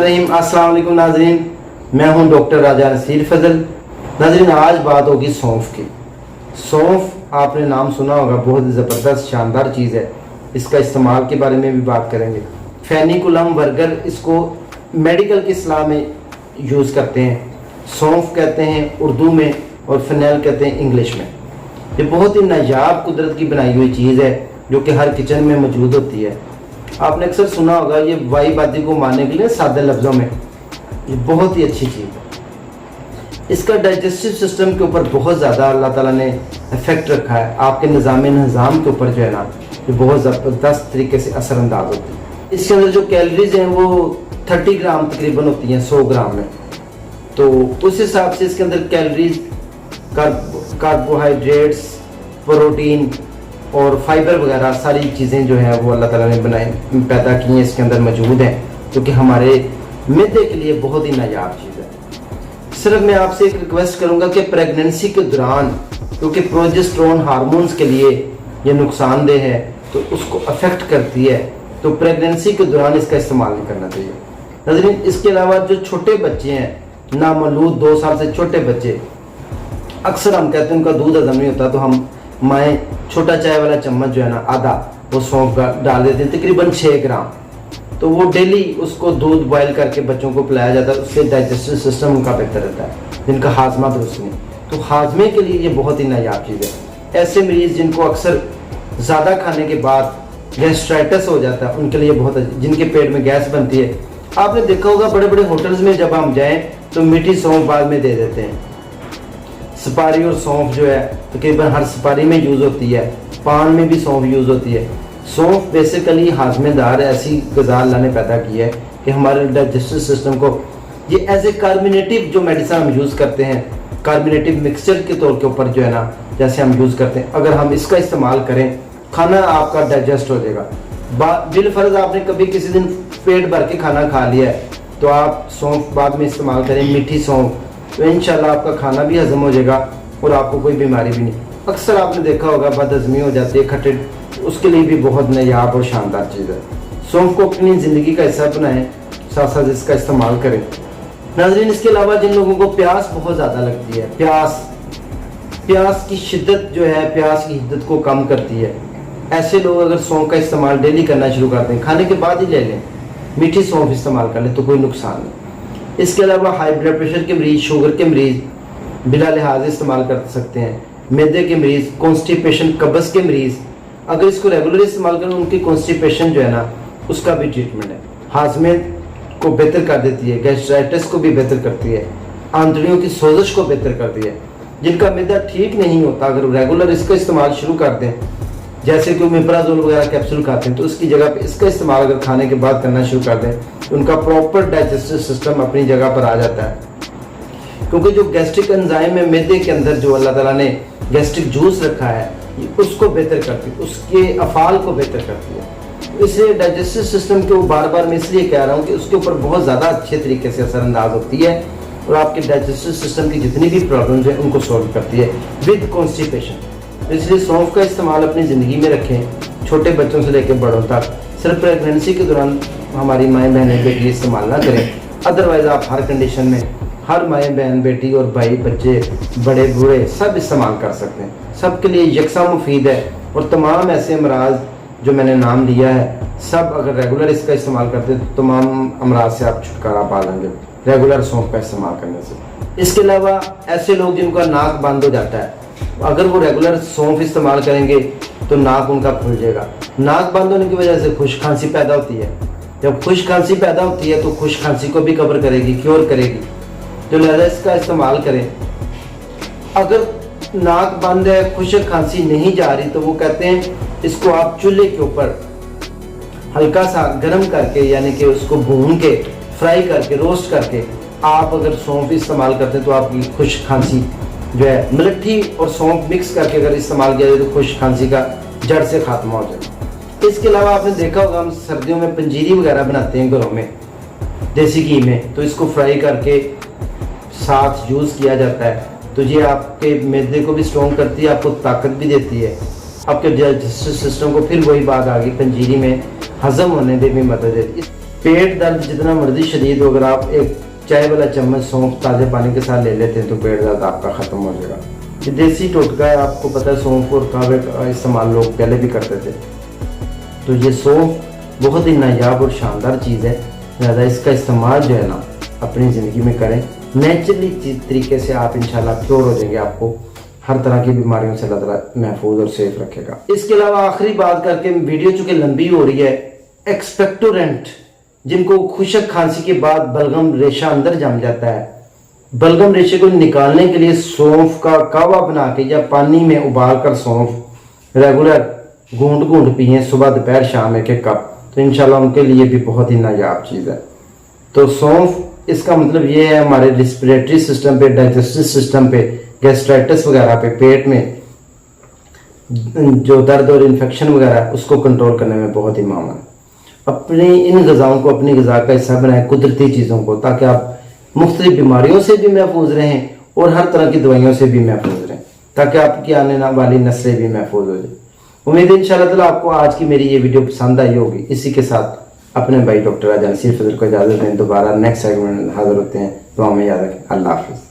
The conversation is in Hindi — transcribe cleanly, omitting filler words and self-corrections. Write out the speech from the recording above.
रहीम। अस्सलाम वालेकुम नाज़रीन, मैं हूं डॉक्टर राजा नसीर फजल। नाज़रीन, आज बात होगी सौंफ की। सौंफ आपने नाम सुना होगा, बहुत ज़बरदस्त शानदार चीज़ है। इसका इस्तेमाल के बारे में भी बात करेंगे। फेनिकुलम वर्गर इसको मेडिकल की इस्लाह में यूज़ करते हैं। सौंफ कहते हैं उर्दू में और फ़ेनेल कहते हैं इंग्लिश में। ये बहुत ही नायाब कुदरत की बनाई हुई चीज़ है जो कि हर किचन में मौजूद होती है। आपने अक्सर सुना होगा ये वाईबादी को मारने के लिए सादे लफ्ज़ों में, ये बहुत ही अच्छी चीज़ है। इसका डाइजेस्टिव सिस्टम के ऊपर बहुत ज़्यादा अल्लाह ताला ने इफेक्ट रखा है। आपके निज़ाम के ऊपर जो है ना, ये बहुत ज़बरदस्त तरीके से असरअंदाज होती है। इसके अंदर जो कैलोरीज हैं वो 30 ग्राम तकरीबन होती हैं 100 ग्राम में। तो उस हिसाब से इसके अंदर कैलोरीज, कार्बोहाइड्रेट्स, प्रोटीन और फाइबर वगैरह सारी चीज़ें जो हैं वो अल्लाह ताला ने पैदा की हैं, इसके अंदर मौजूद हैं, जो कि हमारे मैदे के लिए बहुत ही नायाब चीज़ है। सिर्फ मैं आपसे एक रिक्वेस्ट करूंगा कि प्रेगनेंसी के दौरान, क्योंकि प्रोजेस्टेरोन हार्मोन्स के लिए ये नुकसानदेह है तो उसको अफेक्ट करती है, तो प्रेगनेंसी के दौरान इसका इस्तेमाल नहीं करना चाहिए। नाज़रीन, इसके अलावा जो छोटे बच्चे हैं, नामौलूद 2 साल से छोटे बच्चे, अक्सर हम कहते हैं उनका दूध हजम नहीं होता, तो हम माएँ छोटा चाय वाला चम्मच जो है ना, आधा वो सौंफ का डाल देते हैं, तकरीबन 6 ग्राम। तो वो डेली उसको दूध बॉयल करके बच्चों को पिलाया जाता है। उससे डाइजेस्टिव सिस्टम उनका बेहतर रहता है, जिनका हाजमा दुरुस्त नहीं। तो हाजमे के लिए ये बहुत ही नायाब चीज़ है। ऐसे मरीज़ जिनको अक्सर ज़्यादा खाने के बाद गैस्ट्राइटिस हो जाता है, उनके लिए बहुत, जिनके पेट में गैस बनती है। आपने देखा होगा बड़े बड़े होटल्स में जब हम जाएँ तो मीठी सौंफ बाद में दे देते हैं। सुपारी और सौंफ जो है तकरीबन हर सुपारी में यूज़ होती है, पान में भी सौंफ यूज़ होती है। सौंफ बेसिकली हाजमेदार ऐसी ग़िज़ा अल्लाह ने पैदा की है कि हमारे डाइजेस्टिव सिस्टम को ये एज ए कार्बोनेटिव जो मेडिसिन हम यूज़ करते हैं, कार्बोनेटिव मिक्सचर के तौर के ऊपर जो है ना, जैसे हम यूज़ करते हैं, अगर हम इसका इस्तेमाल करें, खाना आपका डाइजेस्ट हो जाएगा। बिलफर्ज आपने कभी किसी दिन पेट भर के खाना खा लिया है तो आप सौंफ बाद में इस्तेमाल करें, मीठी सौंफ, तो इंशाल्लाह आपका खाना भी हजम हो जाएगा और आपको कोई बीमारी भी नहीं। अक्सर आपने देखा होगा बदहजमी हो जाती है, खट्टे, उसके लिए भी बहुत नायाब और शानदार चीज़ है। सौंफ को अपनी ज़िंदगी का हिस्सा बनाएं, साथ साथ इसका इस्तेमाल करें। नाज़रीन, इसके अलावा जिन लोगों को प्यास बहुत ज़्यादा लगती है, प्यास की शिद्दत जो है, प्यास की हिद्दत को कम करती है, ऐसे लोग अगर सौंफ का इस्तेमाल डेली करना शुरू कर दें, खाने के बाद ही ले लें, मीठी सौंफ इस्तेमाल कर लें, तो कोई नुकसान नहीं। इसके अलावा हाई ब्लड प्रेशर के मरीज़, शुगर के मरीज़ बिला लिहाज इस्तेमाल कर सकते हैं। मैदे के मरीज़, कॉन्स्टिपेशन, कब्ज़ के मरीज़ अगर इसको रेगुलर इस्तेमाल करें, उनकी कॉन्स्टिपेशन जो है ना, उसका भी ट्रीटमेंट है। हाजमे को बेहतर कर देती है, गैस्ट्राइटिस को भी बेहतर करती है, आंतड़ियों की सोजिश को बेहतर करती है। जिनका मैदा ठीक नहीं होता, अगर रेगुलर इसका इस्तेमाल शुरू कर दें, जैसे कि ओमेप्राज़ोल वगैरह कैप्सूल खाते हैं, तो उसकी जगह पे इसका इस्तेमाल अगर खाने के बाद करना शुरू कर दें, तो उनका प्रॉपर डाइजेस्टिव सिस्टम अपनी जगह पर आ जाता है। क्योंकि जो गैस्ट्रिक एंजाइम है मैदे के अंदर, जो अल्लाह ताला ने गैस्ट्रिक जूस रखा है, उसको बेहतर करती है, उसके अफ़ाल को बेहतर करती है। इसलिए डाइजेस्टिव सिस्टम के बार बार मैं इसलिए कह रहा हूँ कि उसके ऊपर बहुत ज़्यादा अच्छे तरीके से असरअंदाज होती है और आपके डाइजेस्टिव सिस्टम की जितनी भी प्रॉब्लम्स हैं उनको सॉल्व करती है विद कॉन्स्टिपेशन। इसलिए सौंफ का इस्तेमाल अपनी ज़िंदगी में रखें, छोटे बच्चों से लेकर बड़ों तक। सिर्फ प्रेगनेंसी के दौरान हमारी माएँ बहनें बेटी इस्तेमाल ना करें, अदरवाइज़ आप हर कंडीशन में हर माएँ बहन बेटी और भाई बच्चे बड़े बूढ़े सब इस्तेमाल कर सकते हैं। सबके लिए यकसा मुफीद है और तमाम ऐसे अमराज जो मैंने नाम लिया है, सब अगर रेगुलर इसका इस्तेमाल करते हैं तो तमाम अमराज से आप छुटकारा पा लेंगे रेगुलर सौंफ का इस्तेमाल करने से। इसके अलावा ऐसे लोग जिनका नाक बंद हो जाता है, अगर वो रेगुलर सौंफ इस्तेमाल करेंगे तो नाक उनका खुल जाएगा। नाक बंद होने की वजह से खुश खांसी पैदा होती है। जब खुश खांसी पैदा होती है तो खुश खांसी को भी कवर करेगी, क्योर करेगी। तो लिहाजा इसका इस्तेमाल करें। अगर नाक बंद है, खुश्क खांसी नहीं जा रही, तो वो कहते हैं इसको आप चूल्हे के ऊपर हल्का सा गर्म करके, यानी कि उसको भून के, फ्राई करके, रोस्ट करके आप अगर सौंफ इस्तेमाल करते हैं तो आपकी खुश्क खांसी जो है, मलट्ठी और सौंफ मिक्स करके अगर इस्तेमाल किया जाए तो खुश्क खांसी का जड़ से खात्मा हो जाए। इसके अलावा आपने देखा होगा हम सर्दियों में पंजीरी वगैरह बनाते हैं घरों में देसी घी में, तो इसको फ्राई करके साथ यूज़ किया जाता है। तो ये आपके मैदे को भी स्ट्रॉन्ग करती है, आपको ताकत भी देती है, आपके डाइजेस्टिव सिस्टम को फिर वही बात आ गई, पंजीरी में हजम होने में भी मदद देती है। पेट दर्द जितना मर्जी शदीद हो, अगर आप एक चाय वाला चम्मच सौंफ ताज़े पानी के साथ ले लेते हैं तो पेट दर्द आपका ख़त्म हो जाएगा। ये देसी टोटका है, आपको पता है सौंफ और कावे का इस्तेमाल लोग पहले भी करते थे। तो ये सौंफ बहुत ही नायाब और शानदार चीज़ है, ज़्यादा इसका इस्तेमाल जो है ना अपनी ज़िंदगी में करें। नेचुरली तरीके से आप इंशाल्लाह क्योर हो जाएंगे, आपको हर तरह की बीमारियों से अल्लाह ताला महफूज और सेफ रखेगा। इसके अलावा आखिरी बात करके, वीडियो चूँकि लंबी हो रही है, एक्सपेक्टोरेंट जिनको खुशक खांसी के बाद बलगम रेशा अंदर जम जाता है, बलगम रेशे को निकालने के लिए सौंफ का कावा बना के या पानी में उबाल कर सौंफ रेगुलर घूंट घूंट पिए, सुबह दोपहर शाम एक एक कप, तो इंशाल्लाह उनके लिए भी बहुत ही नायाब चीज़ है। तो सौंफ इसका मतलब ये है हमारे रिस्पिरेटरी सिस्टम पे, डाइजेस्टिव सिस्टम पे, गैस्ट्राइटिस वगैरह पे, पेट में जो दर्द और इन्फेक्शन वगैरह उसको कंट्रोल करने में बहुत ही मामूल है। अपनी इन गज़ाओं को अपनी गज़ा का हिस्सा बनाएं, कुदरती चीज़ों को, ताकि आप मुख्तलिफ बीमारियों से भी महफूज रहें और हर तरह की दवाइयों से भी महफूज रहें, ताकि आपकी आने वाली नस्लें भी महफूज हो जाए। उम्मीद है इंशाअल्लाह ताला आपको आज की मेरी ये वीडियो पसंद आई होगी। इसी के साथ अपने भाई डॉक्टर राजा नसीर फजल को इजाज़त दें। दोबारा नेक्स्ट सेगमेंट में हाजिर होते हैं। दुआ में याद रखें। अल्लाह हाफिज़।